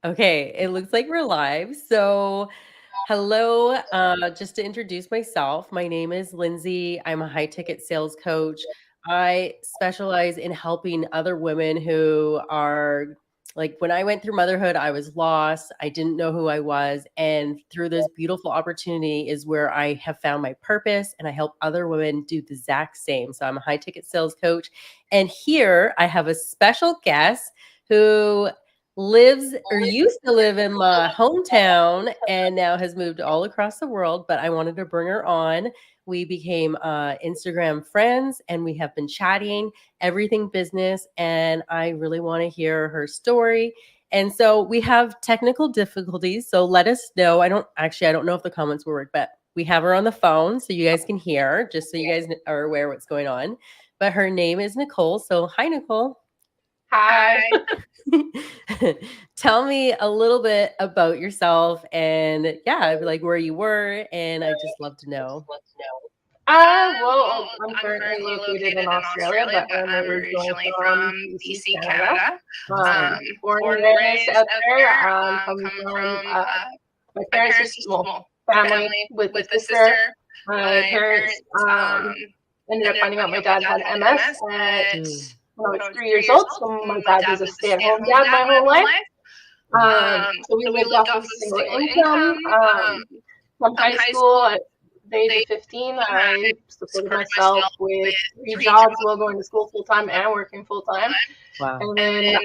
Okay, it looks like we're live. So, hello. Just to introduce myself, my name is Lindsay. I'm a high ticket sales coach. I specialize in helping other women who are like when I went through motherhood, I was lost. I didn't know who I was. And through this beautiful opportunity is where I have found my purpose and I help other women do the exact same. So, I'm a high ticket sales coach. And here I have a special guest who lives or used to live in my hometown and now has moved all across the world. But I wanted to bring her on. We became Instagram friends and we have been chatting everything business. And I really want to hear her story. And so we have technical difficulties. So let us know. I don't know if the comments will work, but we have her on the phone so you guys can hear, just so you guys are aware what's going on. But her name is Nicole. So hi, Nicole. Hi. Tell me a little bit about yourself and like where you were, and I just love to know. Well, I'm currently located in Australia, but I'm originally from BC, Canada. Awesome. Born and raised out there. Come from my parents, family with a sister. My parents ended up finding out my dad had MS when I was 3 years old. So my dad was a stay-at-home dad my whole life. So we lived off of single income. From high school, at the age of 15, I supported myself with 3 jobs while going to school full-time and working full-time. Wow. And then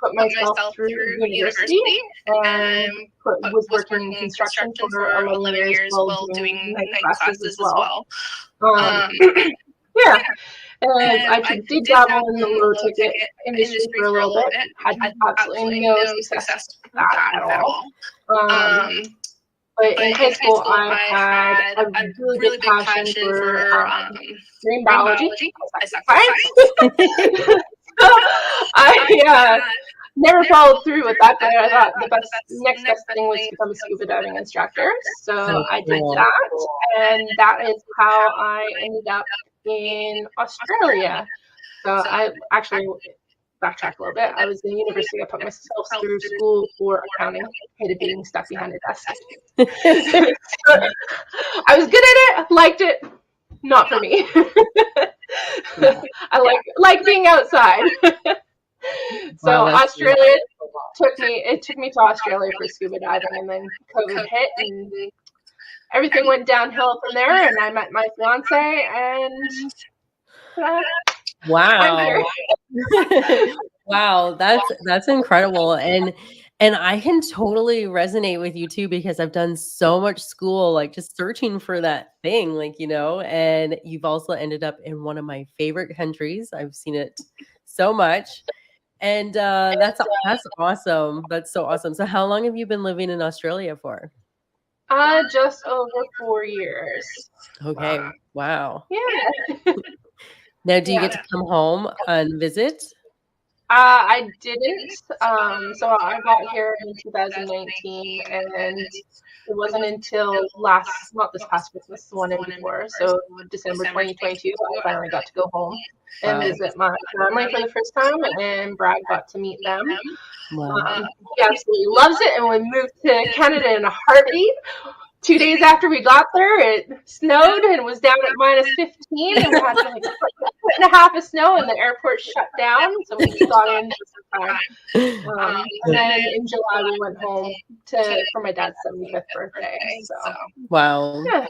put myself through university and was working in construction for 11 years while doing night classes as well. Yeah. And I did dabble in the low ticket industry for a little bit. Had absolutely no success with that at all. But in high school, I had a really big passion for marine biology. So I never followed through with that, but I thought the next best thing was to become a scuba diving instructor. So I did that, and that is how I ended up in Australia. So I actually backtrack a little bit. I was in university. I put myself through school for accounting. Hated being stuck behind a desk. I was good at it. Liked it. Not for me. I like being outside. So Australia took me to Australia for scuba diving, and then COVID hit, and everything went downhill from there. And I met my fiance, and wow. Wow, that's incredible. And I can totally resonate with you too, because I've done so much school, like just searching for that thing, and you've also ended up in one of my favorite countries. I've seen it so much. And that's awesome. That's so awesome. So how long have you been living in Australia for? Just over 4 years. Okay. Wow. Yeah. Now, do you get to come home and visit? I didn't. So I got here in 2019, and it wasn't until not this past Christmas, the one in before, so December 2022, I finally got to go home and visit my family for the first time, and Brad got to meet them. Wow. He absolutely loves it, and we moved to Canada in a heartbeat. 2 days after we got there, it snowed and was down at -15, and we had like a foot and a half of snow, and the airport shut down, so we got in just in time. And then in July, we went home for my dad's 75th birthday. So wow, yeah.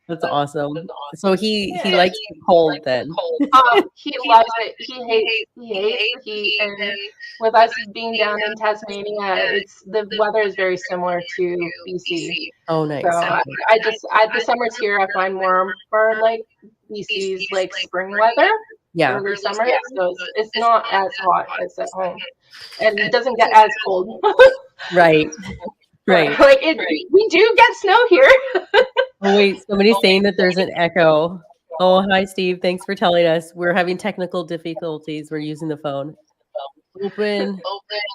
that's awesome. So he likes the cold then. He loves it. He hates the heat, and with us being down in Tasmania, the weather is very similar to BC. Oh, nice. So the summers here I find more like BC's like spring weather. Yeah. Early summer, so it's not as hot as at home, and it doesn't get as cold. Right. Right. Like we do get snow here. Oh, wait, somebody's saying that there's an echo. Oh, hi, Steve. Thanks for telling us. We're having technical difficulties. We're using the phone. Open.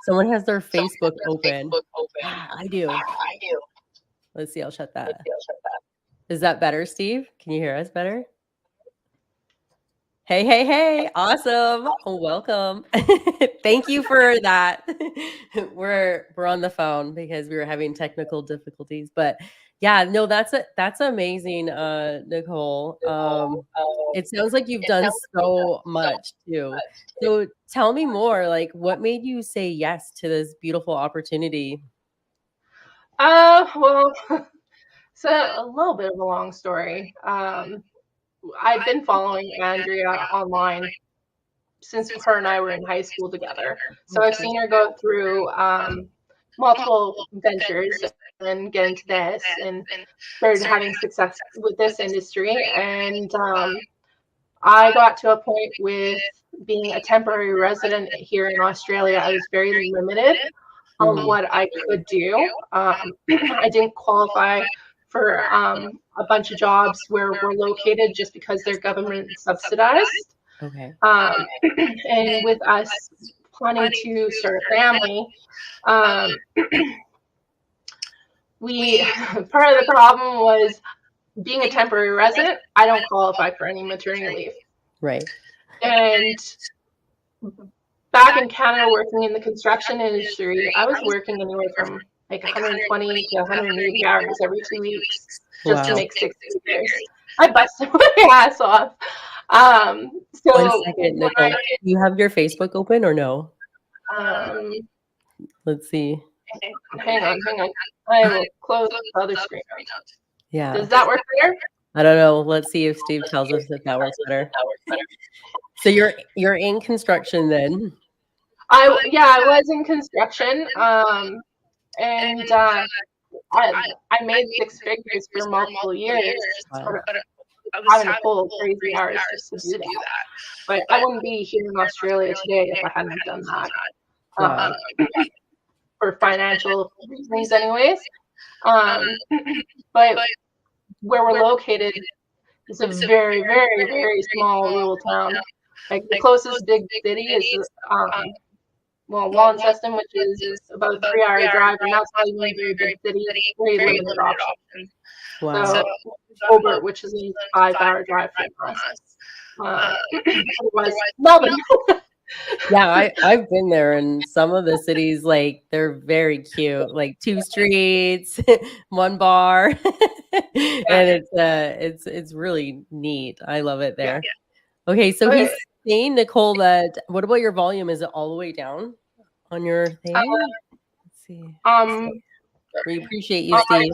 Someone has their Facebook open. I do. Let's see. I'll shut that. Is that better, Steve? Can you hear us better? Hey, hey, hey. Awesome. Welcome. Thank you for that. We're on the phone because we were having technical difficulties. But yeah, no, that's amazing, Nicole. It sounds like you've done so much too. So tell me more, like what made you say yes to this beautiful opportunity? Well, so a little bit of a long story. I've been following Andrea online since her and I were in high school together. So I've Okay. seen her go through multiple ventures and get into this and started having success with this industry. And I got to a point with being a temporary resident here in Australia. I was very limited on Mhm. what I could do. I didn't qualify for a bunch of jobs where we're located just because they're government subsidized. Okay. Um, and with us planning to start a family, um, we part of the problem was being a temporary resident. I don't qualify for any maternity leave, Right. and back in Canada working in the construction industry, I was working anywhere from like 120 to 180 hours every 2 weeks just to Wow. make six figures. I busted my ass off. One So second, when I Nicole. You have your Facebook open or no? um, Let's see. hang on, I will close the other screen out. Yeah. Does that work better? I don't know. Let's see if Steve tells us if that works better. So you're in construction then? I was in construction, and I made six figures for multiple years, but Wow. I was having to pull crazy hours just to do that. But I wouldn't be here in Australia today if I hadn't done that, Wow. um, for financial reasons, anyways. Um, but where we're located is a very, very, very small rural town. Like the closest big city is Launceston, which is about a 3 hour drive, and that's not even a very big city, very limited options. Wow. So Hobart, which is a 5 hour drive from us. Otherwise, Melbourne. Yeah, I've been there and some of the cities like they're very cute, like two streets, one bar. Yeah, And it's really neat. I love it yeah. there. Okay, so Okay. he's saying, Nicole, that what about your volume? Is it all the way down on your thing? Let's see. Um, We appreciate you, on Steve.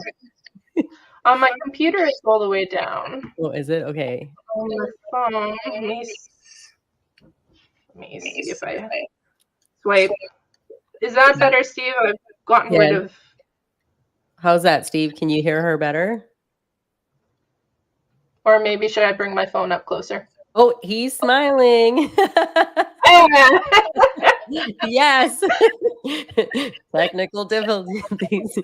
my computer, it's all the way down. Oh, is it? Okay. On the phone, let me see if I swipe. Is that better, Steve? I've gotten Yeah. rid of. How's that, Steve? Can you hear her better? Or maybe should I bring my phone up closer? Oh, he's smiling. Yes. Technical difficulties.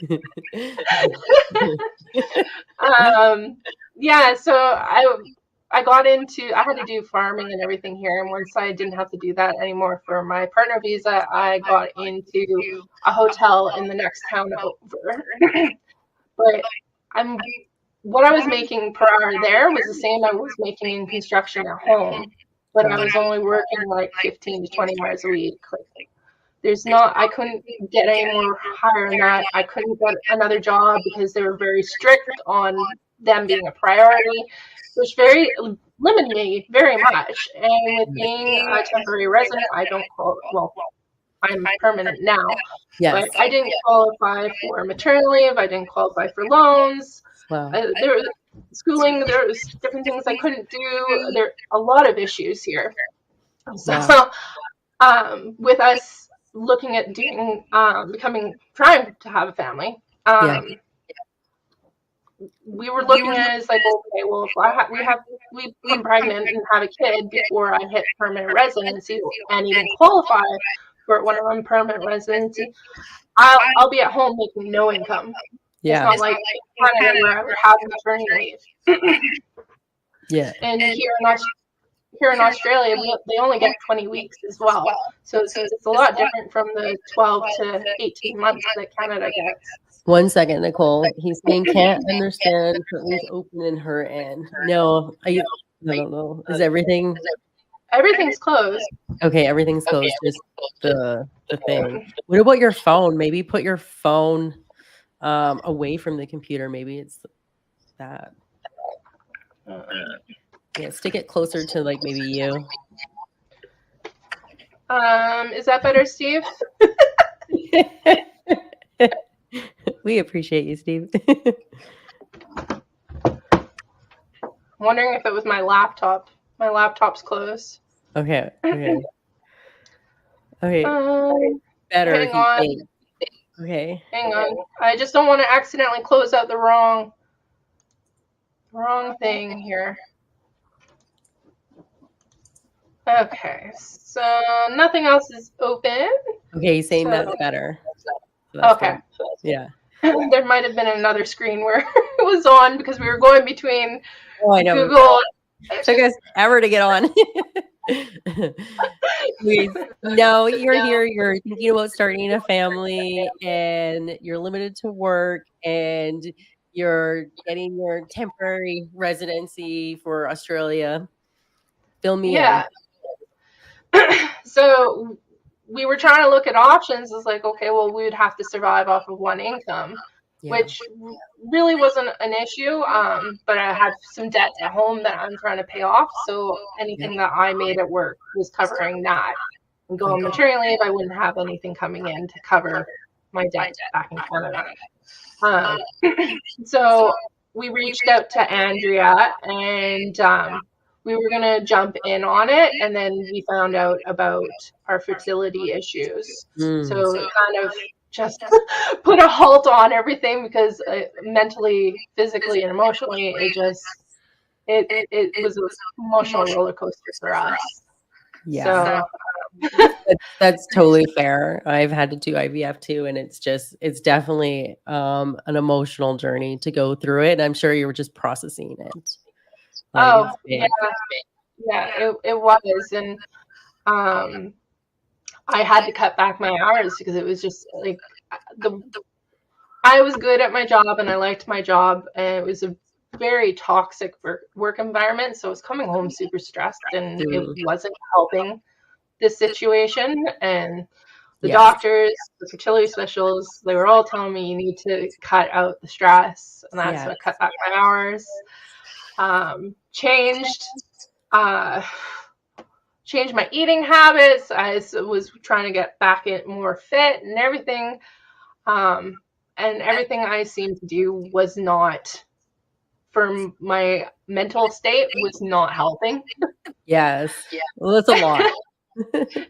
Yeah, so I got into I had to do farming and everything here, and once I didn't have to do that anymore for my partner visa, I got into a hotel in the next town over. But I'm what I was making per hour there was the same I was making in construction at home, but I Wow. was only working like 15 to 20 hours a week. Like, I couldn't get any more higher than that. I couldn't get another job because they were very strict on them being a priority, which very limited me very much. And with being a temporary resident, I don't call well, I'm permanent now, Yes. but I didn't qualify for maternity leave. I didn't qualify for loans. Wow. There was schooling. There was different things I couldn't do. There are a lot of issues here. So, Wow. with us looking at doing trying to have a family, Yeah. we were looking at it as like, okay, well, if we become pregnant and have a kid before I hit permanent residency and even qualify for one of them permanent residency, I'll be at home making no income. It's Yeah. not like Canada where I would have maternity leave. Yeah. And here in Australia, they only get 20 weeks as well. So it's a lot different from the 12 to 18 months that Canada gets. One second, Nicole. He's saying can't understand. Something's open in her end. No, I don't know. Is everything? Everything's closed. Okay, everything's closed, just the thing. What about your phone? Maybe put your phone, away from the computer, maybe it's that. Yeah, stick it closer to, like, maybe you. Is that better, Steve? We appreciate you, Steve. I'm wondering if it was my laptop. My laptop's closed. Okay, okay. Okay, better Hang if you on. think. Okay. Hang on. I just don't want to accidentally close out the wrong thing here. Okay, so nothing else is open. Okay, saying So, that's better. So that's okay. good. Yeah. There might have been another screen where it was on because we were going between I know. Google. It took us ever to get on. No, you're here, you're thinking about starting a family, and you're limited to work, and you're getting your temporary residency for Australia. Fill me in. So we were trying to look at options. It's like, okay, well, we would have to survive off of one income, which really wasn't an issue. But I had some debt at home that I'm trying to pay off. So anything that I made at work was covering that. And going maternity leave, I wouldn't have anything coming in to cover my debt back in Canada. So we reached out to Andrea, and we were going to jump in on it, and then we found out about our fertility issues. So it kind of just put a halt on everything because mentally, physically, and emotionally, it was an emotional roller coaster for us. Yeah. So, that's totally fair. I've had to do IVF too, and it's definitely an emotional journey to go through it. And I'm sure you were just processing it. Like, yeah, it was, and I had to cut back my hours because it was just like I was good at my job and I liked my job, and it was a very toxic work environment. So I was coming home super stressed, and it wasn't helping this situation. And the doctors, the fertility specialists, they were all telling me you need to cut out the stress, and that's so I cut back my hours. Changed my eating habits. I was trying to get back more fit and everything. And everything I seemed to do was not, for my mental state, was not helping. Yes. Well, that's a lot.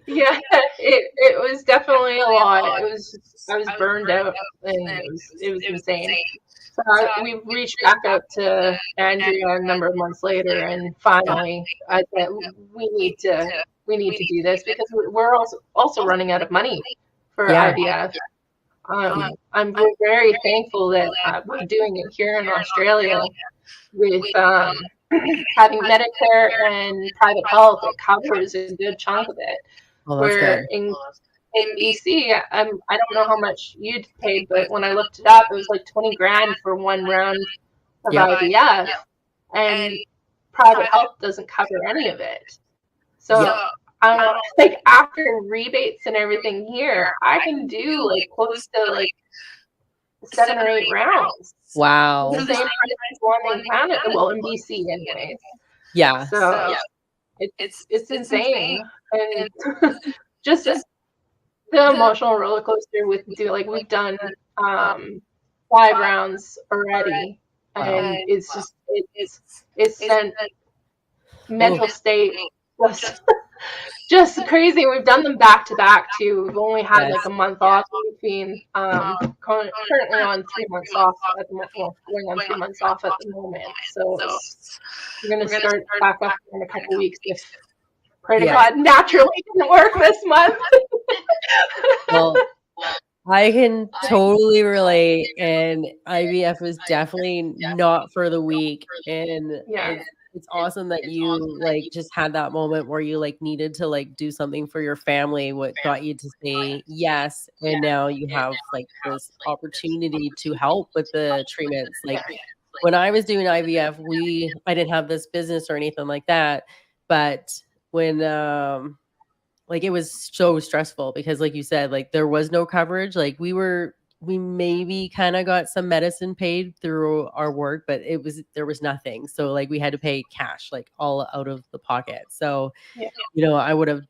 Yeah, it was definitely a lot. I was burned out, and it was insane. So we reached back out to Andrea a number of months later, and finally I said we need to do this because we're also running out of money for IVF. I'm very thankful that we're doing it here in Australia with having Medicare and private health. It covers a good chunk of it. Well, that's good. In BC, I don't know how much you'd paid, but when I looked it up, it was like 20 grand for one round of IVF, and private health doesn't cover any of it. So like after rebates and everything here, I can do like close to like 7 or 8 rounds. Wow. The same price as one in Canada, well, in BC anyways. Yeah. So it's insane. And just the emotional roller coaster with we've done 5 rounds already, and it's just it's sent mental state just crazy. We've done them back to back too. We've only had like a month off between. Currently on 3 months off at the moment. Well, going on 3 months off at the moment. So we're gonna start back up in a couple weeks if pray to God naturally didn't work this month. Well, I can totally relate, and IVF was definitely not for the weak. And it's awesome that you like just had that moment where you like needed to like do something for your family, what got you to say yes, and now you have like this opportunity to help with the treatments. Like when I was doing IVF, I didn't have this business or anything like that, but when like it was so stressful because like you said, like there was no coverage. Like we maybe kind of got some medicine paid through our work, but there was nothing. So like we had to pay cash, like all out of the pocket. So, Yeah. I would have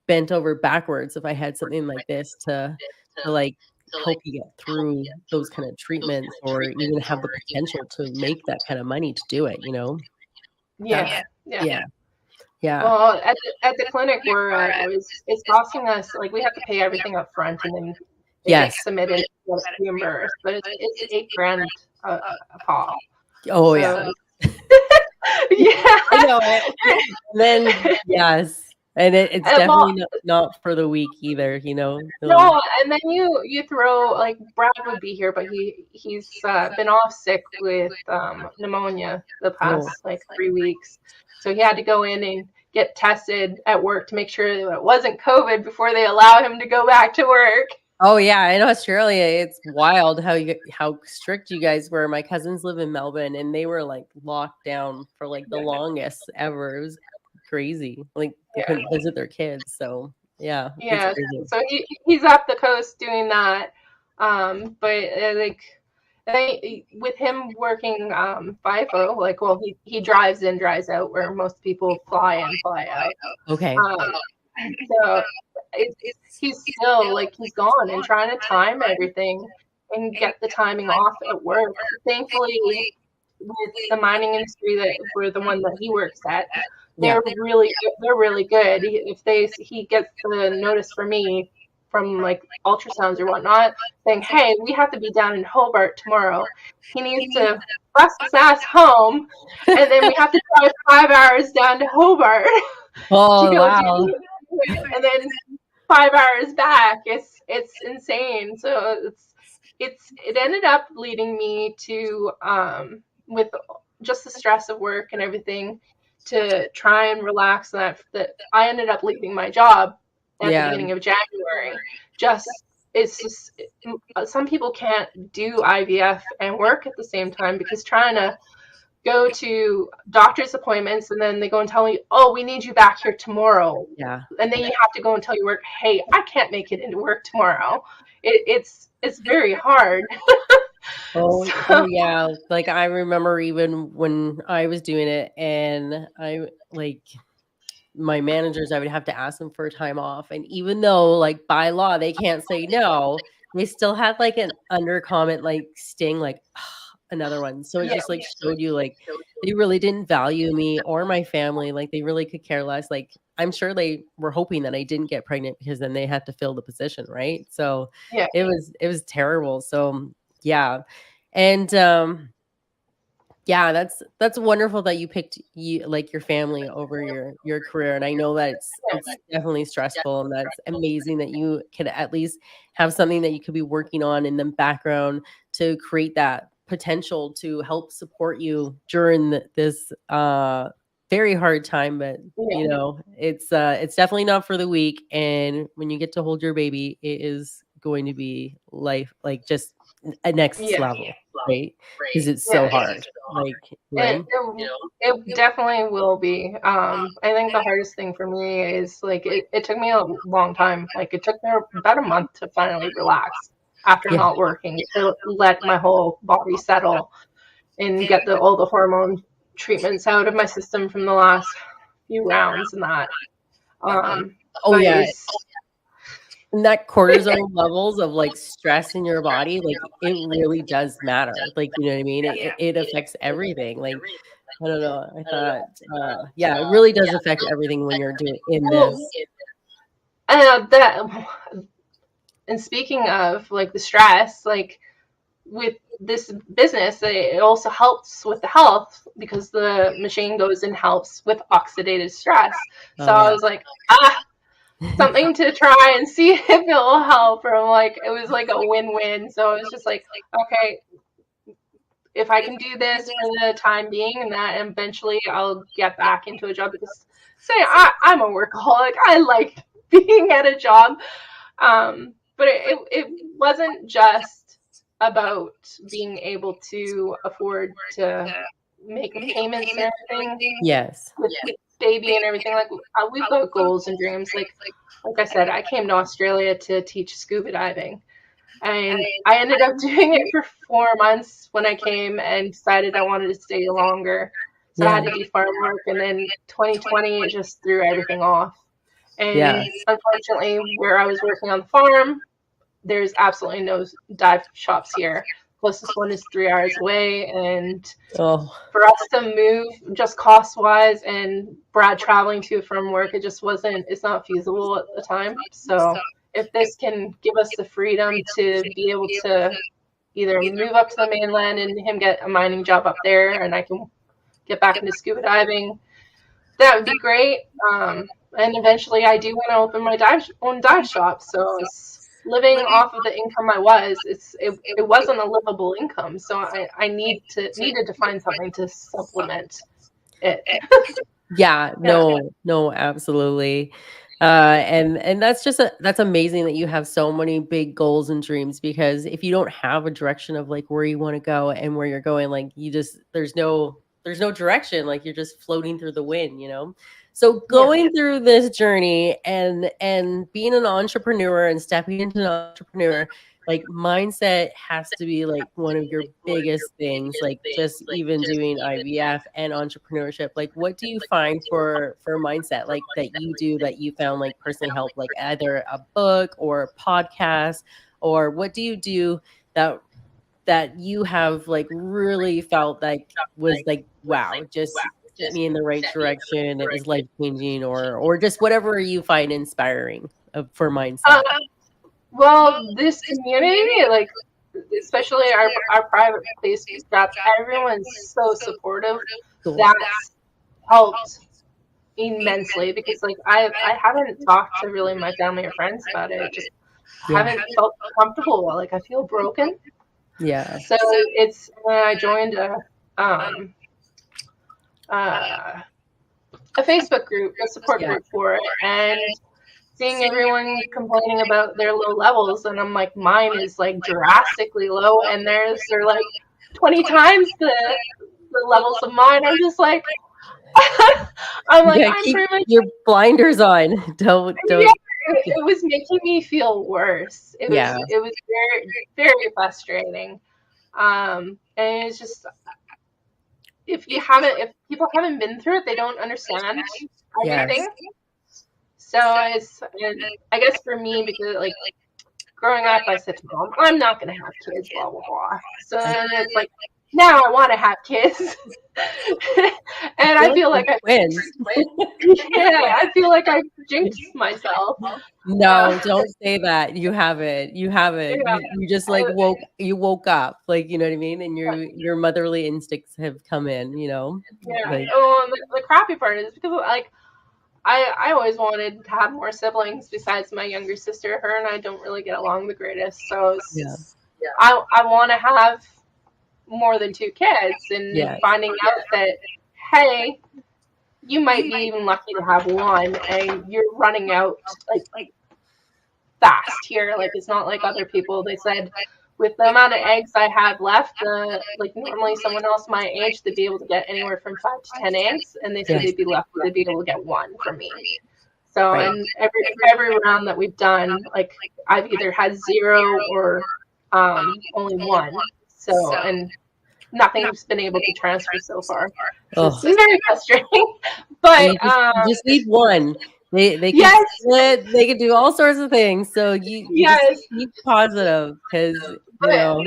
bent over backwards if I had something like this to like help you get through those kind of treatments or even have the potential to make that kind of money to do it, That's Yeah. Yeah. yeah. Yeah. Well, at the clinic we're at, it's costing us, like, we have to pay everything up front, and then it Yes. gets submitted to get reimbursed, but it's 8 grand a pop. Oh yeah. So yeah. I know it. And then yes. And it's Well, definitely not for the weak either, no, and then you throw, like, Brad would be here, but he's been off sick with pneumonia the Oh, past like 3 weeks, so he had to go in and get tested at work to make sure that it wasn't COVID before they allow him to go back to work. oh yeah, in Australia, it's wild how strict you guys were. My cousins live in Melbourne, and they were like locked down for like the longest ever. It was crazy. Like they Yeah. couldn't visit their kids. So yeah, it's Yeah, crazy. so he's up the coast doing that, but like with him working FIFO, like, well, he drives in, drives out, where most people fly in, fly out. Okay. So he's still, like, he's gone and trying to time everything and get the timing off at work. Thankfully, with the mining industry that we're the one that he works at, Yeah. they're really good. He gets the notice for me from, like, ultrasounds or whatnot, saying, hey, we have to be down in Hobart tomorrow. He needs to bus his ass home, and then we have to drive 5 hours down to Hobart to Oh go wow. do it, and then 5 hours back. It's insane. So it ended up leading me to, with just the stress of work and everything, to try and relax. That I ended up leaving my job at the Yeah. beginning of January. It's just some people can't do IVF and work at the same time, because trying to go to doctor's appointments and then they go and tell me, oh, we need you back here tomorrow. Yeah. And then you have to go and tell your work, hey, I can't make it into work tomorrow. It's very hard. Oh yeah. Like I remember even when I was doing it and I like my managers, I would have to ask them for time off. And even though like by law they can't say no, they still had like an under comment like sting like another one. So it Yeah. just like showed you like they really didn't value me or my family. Like they really could care less. Like I'm sure they were hoping that I didn't get pregnant because then they had to fill the position, right? So Yeah. it was terrible. So yeah. And yeah, that's wonderful that you picked like your family over your career, and I know that it's definitely stressful, and that's amazing that you can at least have something that you could be working on in the background to create that potential to help support you during this very hard time. But Yeah. it's definitely not for the weak, and when you get to hold your baby, it is going to be life like just a next Yeah. level, right? Because it's so Yeah. hard. Like, It definitely will be. I think the hardest thing for me is, like, it took me a long time. Like, it took me about a month to finally relax after yeah, not working, to let my whole body settle and get all the hormone treatments out of my system from the last few rounds and that. oh But yeah, it's and that cortisol levels of like stress in your body, like it really does matter. Like, you know what I mean? It affects everything. Like, I don't know. I thought, yeah, it really does affect everything when you're doing in well, this. that. And speaking of, like, the stress, like, with this business, it also helps with the health, because the machine goes and helps with oxidative stress. So Oh I yeah. was like, something to try and see if it will help. Or, like, it was like a win-win. So I was just like, okay, if I can do this for the time being, and that eventually I'll get back into a job, because I'm a workaholic. I like being at a job. But it wasn't just about being able to afford to make payments and everything. Yes. baby and everything, like we've got goals and dreams. Like I said, I came to Australia to teach scuba diving, and I ended up doing it for 4 months when I came and decided I wanted to stay longer. So I Yeah. had to do farm work, and then 2020 it just threw everything off. Yeah. And unfortunately, where I was working on the farm, there's absolutely no dive shops here. Closest one is 3 hours away, and Oh, for us to move just cost wise and Brad traveling to from work, it's not feasible at the time. So if this can give us the freedom to be able to either move up to the mainland and him get a mining job up there and I can get back into scuba diving, that would be great. And eventually I do want to open my own dive shop. So it's living off of the income it wasn't a livable income. So I needed to find something to supplement it. yeah. Yeah. No, absolutely. And that's amazing that you have so many big goals and dreams, because if you don't have a direction of like where you want to go and where you're going, like you just there's no direction, like you're just floating through the wind, you know? So Yeah. going through this journey and being an entrepreneur and stepping into an entrepreneur, like mindset has to be like one of your biggest things, like just even doing IVF and entrepreneurship. Like what do you find for mindset like that you do that you found like personally help, like either a book or a podcast, or what do you do that that you have like really felt like was like wow, just set me in the right direction, it was life changing, or just whatever you find inspiring for mindset. Uh, well, this community, like especially our private Facebook groups, everyone's so supportive. Cool. That's helped immensely because like I haven't talked to really my family or friends about it. Just Yeah. haven't felt comfortable. Like I feel broken. Yeah. So it's when I joined um uh, a Facebook group, a support Yeah. group for it, and seeing everyone complaining about their low levels, and I'm like, mine is like drastically low, and they're like 20 times the levels of mine. I'm just like, I'm like, Yeah, I'm keep pretty much, your blinders on. yeah. Don't It was making me feel worse. yeah. It was very very frustrating. And it's just if people haven't been through it, they don't understand Yes. everything. So and I guess for me, because like growing up, I said to mom, I'm not going to have kids, blah, blah, blah. So then it's like, now I want to have kids. And I feel like Twins. I feel like I jinxed myself. No, don't say that. You haven't. You haven't. Yeah, You just like woke up. Like, you know what I mean? And your motherly instincts have come in, you know? yeah. Like Oh, and the crappy part is because like I always wanted to have more siblings besides my younger sister. Her and I don't really get along the greatest. So yeah. I want to have more than 2 kids, and Yeah. finding out that, hey, you might be even lucky to have one, and you're running out like fast here. Like it's not like other people. They said with the amount of eggs I have left, like normally someone else my age they'd be able to get anywhere from 5 to 10 eggs, and they said Yes. they'd be able to get one from me. So Right. and every round that we've done, like I've either had 0 or only one. So and nothing's been able to transfer so far. So it's Oh, been very frustrating. But you just need one. They can yes, split, they can do all sorts of things. So you just yes. keep positive because you But know,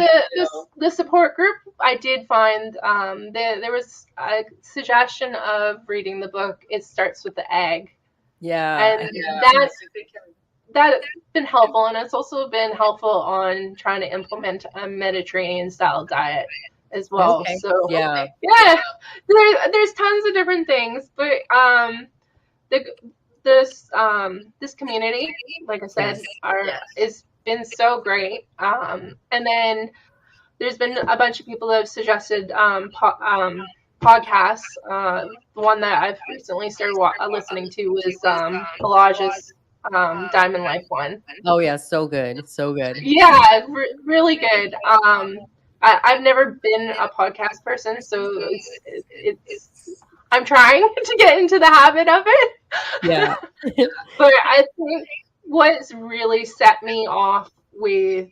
the support group, I did find there was a suggestion of reading the book. It starts with the egg, yeah. and that's been helpful, and it's also been helpful on trying to implement a Mediterranean style diet as well. Okay. So Yeah. yeah, there's tons of different things, but the this community, like I said, Yes. is been so great. And then there's been a bunch of people that have suggested podcasts. The one that I've recently started listening to was Collage's Diamond Life one. Oh yeah, so good. So good. Yeah, really good. I've never been a podcast person, so it's I'm trying to get into the habit of it. Yeah. But I think what's really set me off with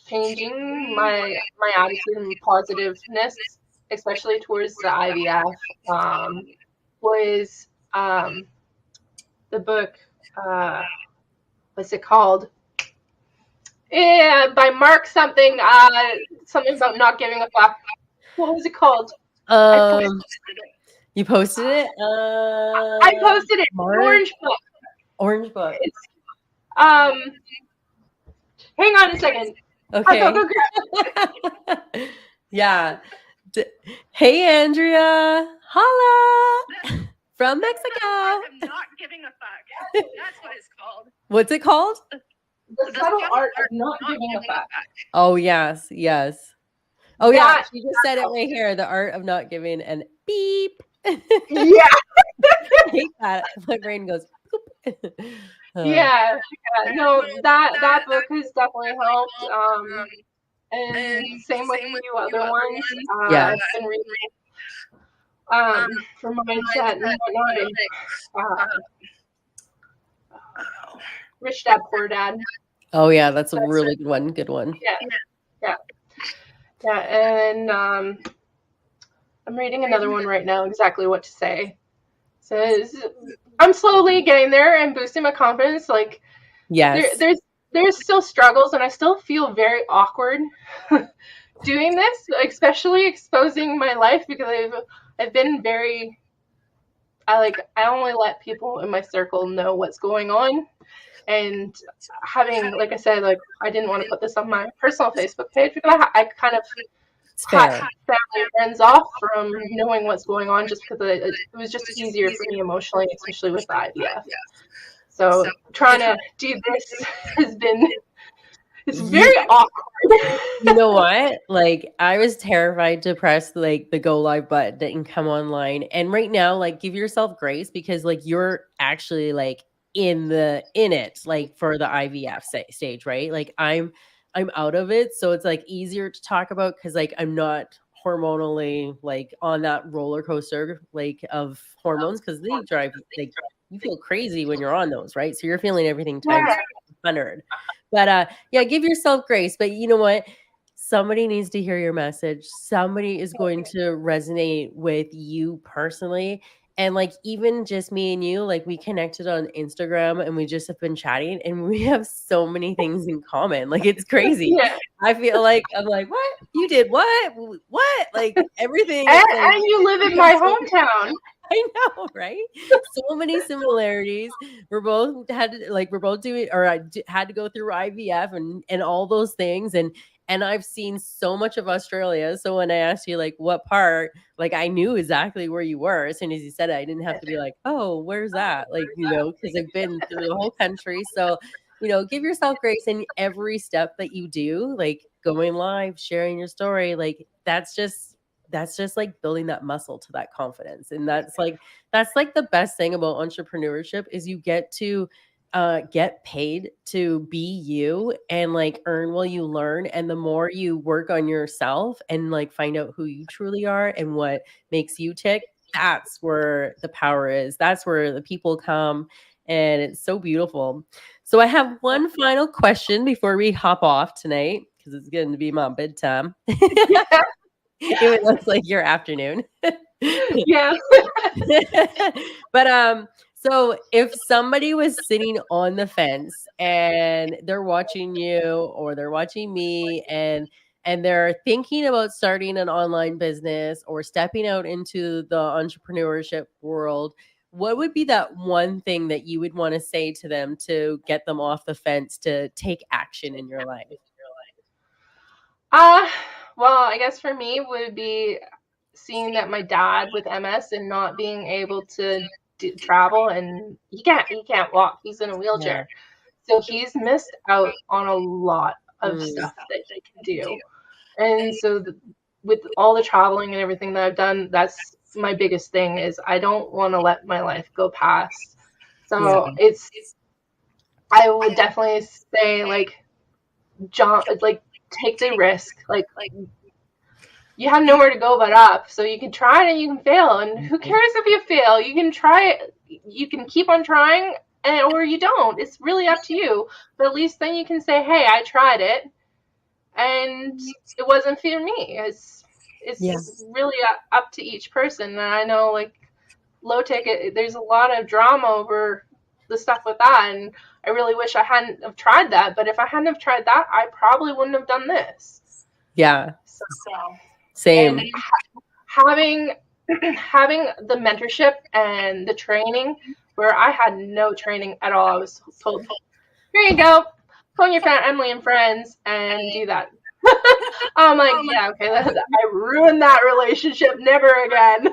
changing my attitude and positiveness, especially towards the IVF, was the book. What's it called? Yeah, by Mark something. Something about not giving a fuck. What was it called? I posted Um, it. you posted it? I posted it. Mark? Orange book. Orange book. It's um. Hang on a second. Okay. Go grab it. Yeah. Hey, Andrea. Holla from Mexico. I'm not giving a fuck. That's what it's called. What's it called? The subtle art of not giving a fuck. Oh, yes. Yes. Oh, yeah. She just said it right here. The art of not giving and beep. Yeah. I hate that. My brain goes. Yeah. No, that book has definitely helped. And same with a few other ones. Yeah. I've been reading for mindset and whatnot. Rich Dad, Poor Dad. Oh, yeah. That's a really good one. Good one. Yeah. And I'm reading another one right now, Exactly What to Say. Says I'm slowly getting there and boosting my confidence. Like, yes, there's still struggles, and I still feel very awkward doing this, especially exposing my life, because I've been very. I only let people in my circle know what's going on, and having, like I said, like I didn't want to put this on my personal Facebook page because I kind of cut family and friends off from knowing what's going on, just because it was just easier for me emotionally, especially with the IVF. So trying to do this has been, it's very awkward. You know what? Like, I was terrified to press like the go live button and come online. And right now, like, give yourself grace, because like you're actually like in it, like for the IVF stage, right? Like I'm out of it, so it's like easier to talk about because like I'm not hormonally like on that roller coaster like of hormones, because they drive like you feel crazy when you're on those, right? So you're feeling everything times 100. But yeah, give yourself grace. But you know what? Somebody needs to hear your message. Somebody is going to resonate with you personally. And like even just me and you, like we connected on Instagram and we just have been chatting and we have so many things in common. Like it's crazy. Yeah. I feel like I'm like, what? You did what? What? Like everything. And you live in my hometown. I know, right? So many similarities. We're both doing, or I had to go through IVF and all those things, and I've seen so much of Australia. So when I asked you like what part, like I knew exactly where you were as soon as you said it. I didn't have to be like, oh, where's that? Like, you know, because I've been through the whole country. So, you know, give yourself grace in every step that you do, like going live, sharing your story. Like that's just like building that muscle to that confidence. And that's like the best thing about entrepreneurship is you get to get paid to be you and like earn while you learn. And the more you work on yourself and like find out who you truly are and what makes you tick, that's where the power is. That's where the people come. And it's so beautiful. So I have one final question before we hop off tonight, because it's going to be my bedtime. Even though it's like your afternoon. Yeah. But so if somebody was sitting on the fence and they're watching you or they're watching me and they're thinking about starting an online business or stepping out into the entrepreneurship world, what would be that one thing that you would want to say to them to get them off the fence to take action in your life? Well, I guess for me would be seeing that my dad with MS and not being able to travel, and he can't walk. He's in a wheelchair. So he's missed out on a lot of stuff that he can do. And so with all the traveling and everything that I've done, that's my biggest thing, is I don't want to let my life go past. So I would definitely say like take the risk, like you have nowhere to go but up. So you can try it and you can fail. And who cares if you fail? You can try it. You can keep on trying, or you don't. It's really up to you. But at least then you can say, hey, I tried it and it wasn't for me. Yeah. It's really up to each person. And I know, like, low ticket, there's a lot of drama over the stuff with that, and I really wish I hadn't have tried that. But if I hadn't have tried that, I probably wouldn't have done this. Yeah. So, Same. and having the mentorship and the training, where I had no training at all. I was told, here you go, phone your friend Emily and friends and do that. I'm like, yeah, okay, I ruined that relationship, never again.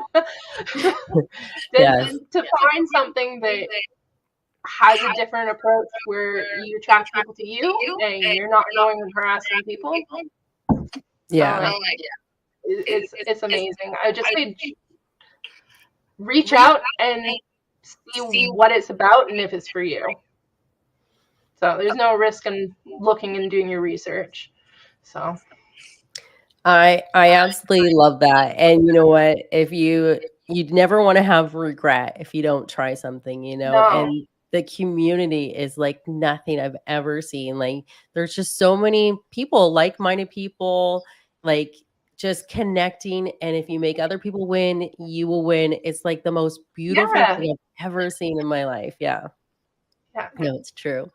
Yes. To find something that has a different approach where you attract people to you and you're not going and harassing people. Yeah. So, it's amazing. I just say reach out and see what it's about and if it's for you. So there's no risk in looking and doing your research. So I absolutely love that. And you know what? If you'd never want to have regret if you don't try something, no, and the community is like nothing I've ever seen. Like there's just so many people, like-minded people, like just connecting. And if you make other people win, you will win. It's like the most beautiful yeah, thing I've ever seen in my life. Yeah. yeah, No, it's true.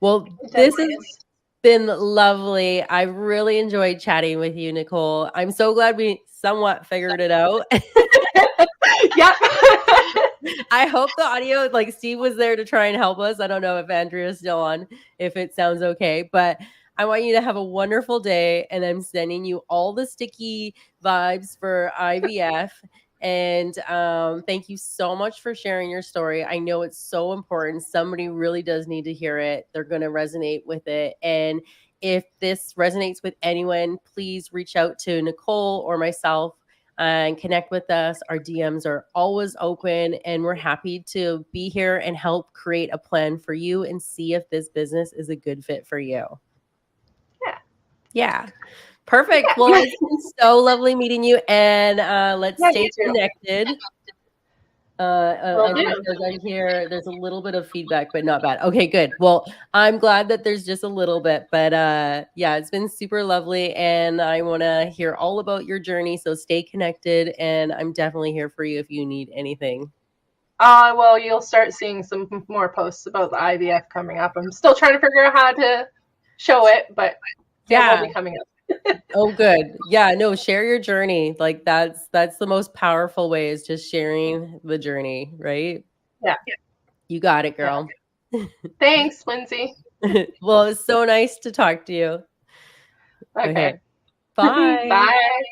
Well, it this has definitely is. been lovely. I really enjoyed chatting with you, Nicole. I'm so glad we somewhat figured it out. Yeah. I hope the audio, like Steve was there to try and help us. I don't know if Andrea's still on, if it sounds okay, but I want you to have a wonderful day. And I'm sending you all the sticky vibes for IVF. And thank you so much for sharing your story. I know it's so important. Somebody really does need to hear it. They're going to resonate with it. And if this resonates with anyone, please reach out to Nicole or myself and connect with us. Our DMs are always open, and we're happy to be here and help create a plan for you and see if this business is a good fit for you. Yeah. Yeah. Perfect. Well, it's been so lovely meeting you, and let's Yeah, stay you too. connected. Will Andrea do. says I hear there's a little bit of feedback, but not bad. Okay, good. Well, I'm glad that there's just a little bit, but yeah, it's been super lovely, and I want to hear all about your journey. So stay connected, and I'm definitely here for you if you need anything. Well, you'll start seeing some more posts about the IVF coming up. I'm still trying to figure out how to show it, but it will Yeah. be coming up. Oh, good. Yeah. No, share your journey. Like that's the most powerful way is just sharing the journey, right? Yeah, You got it, yeah. girl. Thanks, Lindsay. Well, it's so nice to talk to you. Okay. Okay. Bye. Bye.